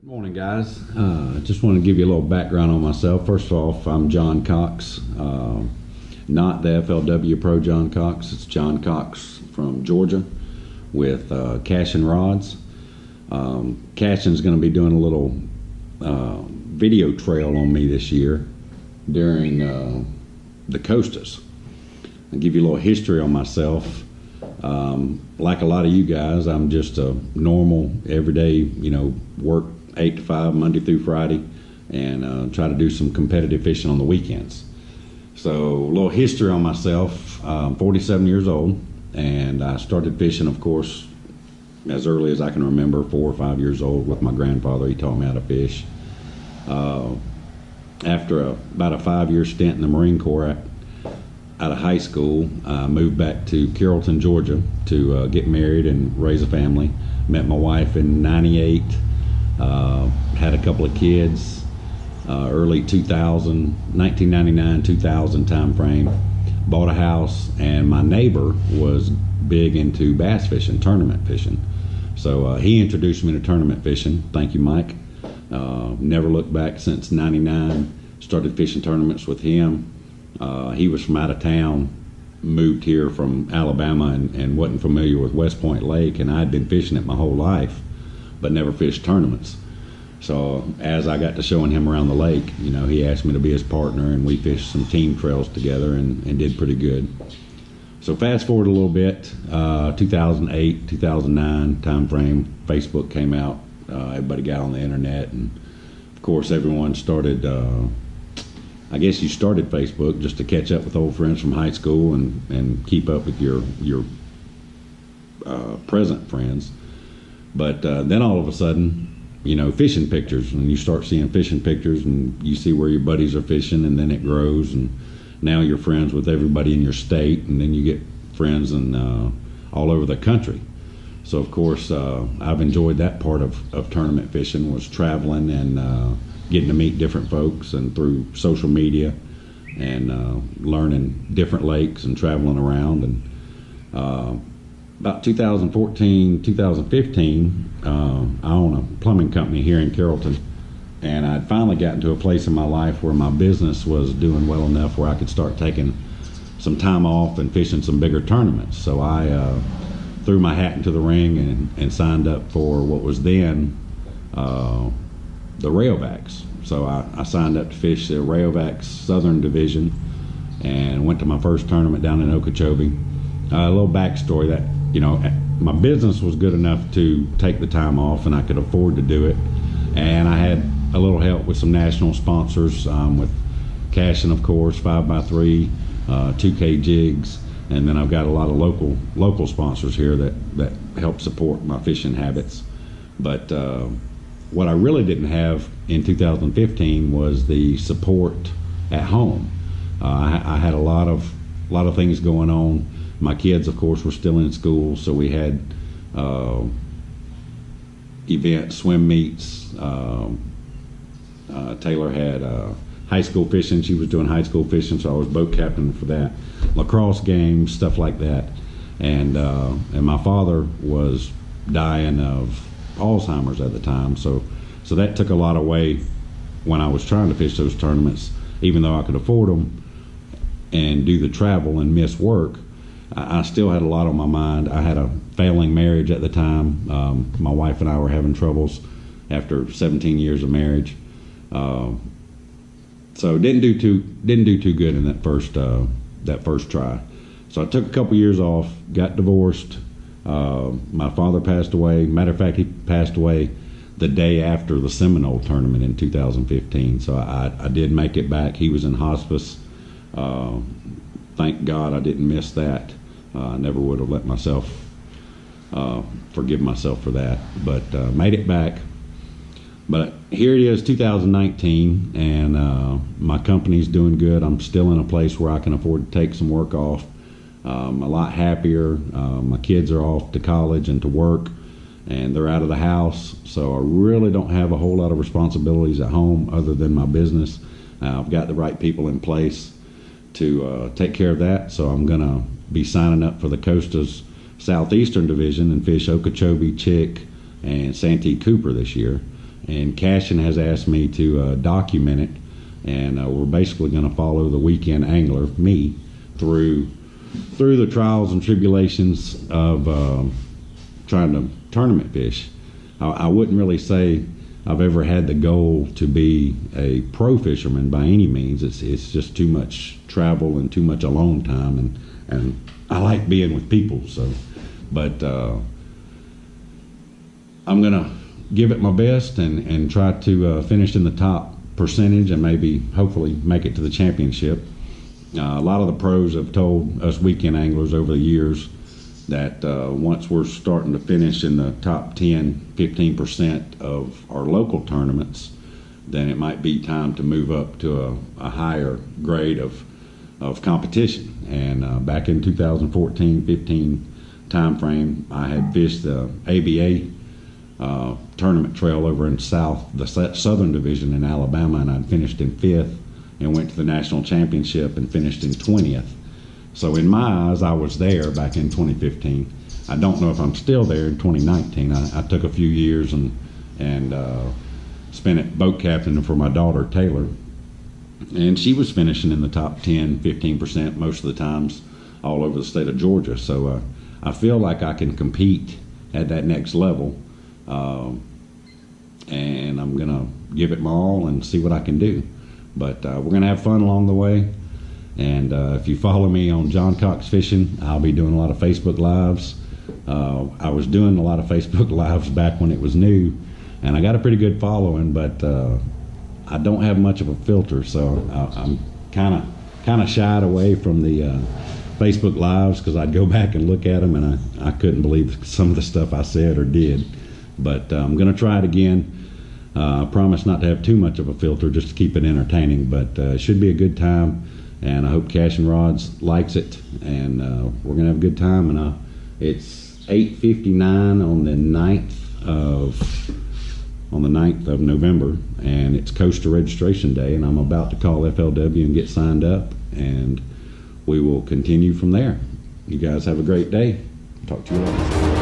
Good morning, guys. Just want to give you a little background on myself. First off, I'm John Cox, not the FLW Pro John Cox. It's John Cox from Georgia with Cashion rods. Cashion's going to be doing a little video trail on me this year during the Costas. I'll give you a little history on myself. Like a lot of you guys, I'm just a normal, everyday, work 8 to 5, Monday through Friday, and try to do some competitive fishing on the weekends. So a little history on myself. I'm 47 years old, and I started fishing, of course, as early as I can remember, 4 or 5 years old with my grandfather. He taught me how to fish. After about a 5-year stint in the Marine Corps, out of high school, I moved back to Carrollton, Georgia to get married and raise a family. Met my wife in '98, had a couple of kids, early 2000, 1999, 2000 time frame. Bought a house, and my neighbor was big into bass fishing, tournament fishing. So he introduced me to tournament fishing. Thank you, Mike. Never looked back since '99. Started fishing tournaments with him. He was from out of town, moved here from Alabama, and wasn't familiar with West Point Lake, and I'd been fishing it my whole life, but never fished tournaments. So as I got to showing him around the lake, he asked me to be his partner, and we fished some team trails together and did pretty good. So fast forward a little bit, 2008, 2009 time frame, Facebook came out, everybody got on the internet, and of course everyone started, I guess you started Facebook just to catch up with old friends from high school and keep up with your present friends. But then all of a sudden, fishing pictures, and you start seeing fishing pictures, and you see where your buddies are fishing, and then it grows, and now you're friends with everybody in your state, and then you get friends in all over the country. So of course, I've enjoyed that part of tournament fishing, was traveling and getting to meet different folks, and through social media and learning different lakes and traveling around. And about 2014, 2015, I own a plumbing company here in Carrollton, and I'd finally gotten to a place in my life where my business was doing well enough where I could start taking some time off and fishing some bigger tournaments. So I threw my hat into the ring and signed up for what was then the Railbacks. So I signed up to fish the Railbacks Southern Division and went to my first tournament down in Okeechobee. A little backstory that, my business was good enough to take the time off, and I could afford to do it. And I had a little help with some national sponsors, with Cashion, of course, 5x3, 2K jigs, and then I've got a lot of local sponsors here that help support my fishing habits. But what I really didn't have in 2015 was the support at home. I had a lot of things going on. My kids, of course, were still in school, so we had events, swim meets. Taylor had high school fishing. She was doing high school fishing, so I was boat captain for that. Lacrosse games, stuff like that. And my father was dying of Alzheimer's at the time, so that took a lot away when I was trying to fish those tournaments. Even though I could afford them and do the travel and miss work, I still had a lot on my mind. I had a failing marriage at the time. My wife and I were having troubles after 17 years of marriage, so didn't do too good in that first try. So I took a couple years off, got divorced. My father passed away. Matter of fact, he passed away the day after the Seminole tournament in 2015. So I did make it back. He was in hospice. Thank God I didn't miss that. I never would have let myself forgive myself for that, but made it back. But here it is, 2019, and my company's doing good. I'm still in a place where I can afford to take some work off. I'm a lot happier. My kids are off to college and to work, and they're out of the house, so I really don't have a whole lot of responsibilities at home other than my business. I've got the right people in place to take care of that, so I'm going to be signing up for the Costa's Southeastern Division and fish Okeechobee, Chick, and Santee Cooper this year. and Cashion has asked me to document it, and we're basically going to follow the weekend angler, me, through the trials and tribulations of trying to tournament fish. I wouldn't really say I've ever had the goal to be a pro fisherman by any means. It's just too much travel and too much alone time, and I like being with people. But I'm gonna give it my best and try to finish in the top percentage and maybe hopefully make it to the championship. A lot of the pros have told us weekend anglers over the years that once we're starting to finish in the top 10-15% of our local tournaments, then it might be time to move up to a higher grade of competition. And back in 2014-15 time frame, I had fished the ABA tournament trail over in the Southern Division in Alabama, and I'd finished in 5th and went to the national championship and finished in 20th. So in my eyes, I was there back in 2015. I don't know if I'm still there in 2019. I took a few years and spent it boat captaining for my daughter, Taylor. And she was finishing in the top 10-15% most of the times all over the state of Georgia. So I feel like I can compete at that next level. And I'm going to give it my all and see what I can do. But we're going to have fun along the way. And if you follow me on John Cox Fishing, I'll be doing a lot of Facebook Lives. I was doing a lot of Facebook Lives back when it was new, and I got a pretty good following, but I don't have much of a filter, so I'm kind of shied away from the Facebook Lives because I'd go back and look at them, and I couldn't believe some of the stuff I said or did. But I'm going to try it again. I promise not to have too much of a filter, just to keep it entertaining, but it should be a good time. And I hope Cashion Rods likes it, and we're gonna have a good time. And it's 8:59 on the 9th of November, and it's Costa registration day. And I'm about to call FLW and get signed up, and we will continue from there. You guys have a great day. Talk to you later.